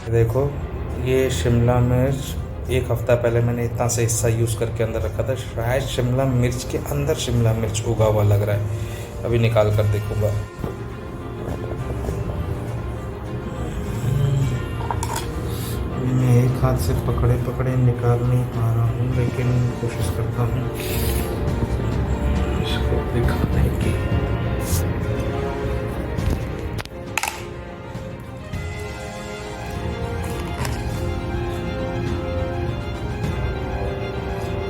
देखो, ये शिमला मिर्च एक हफ्ता पहले मैंने इतना सा हिस्सा यूज़ करके अंदर रखा था। शायद शिमला मिर्च के अंदर शिमला मिर्च उगा हुआ लग रहा है। अभी निकाल कर देखूंगा। मैं एक हाथ से पकड़े पकड़े निकाल नहीं पा रहा हूँ, लेकिन कोशिश करता हूँ इसको दिखाने की।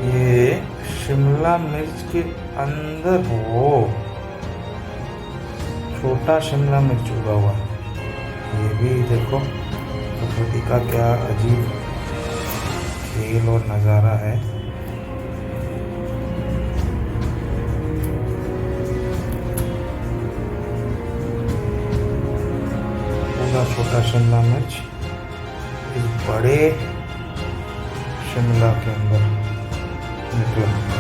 ये शिमला मिर्च के अंदर वो छोटा शिमला मिर्च उगा हुआ है। ये भी देखो, प्रकृति का क्या अजीब खेल और नज़ारा है। पूरा छोटा शिमला मिर्च इस बड़े शिमला के अंदर निकला।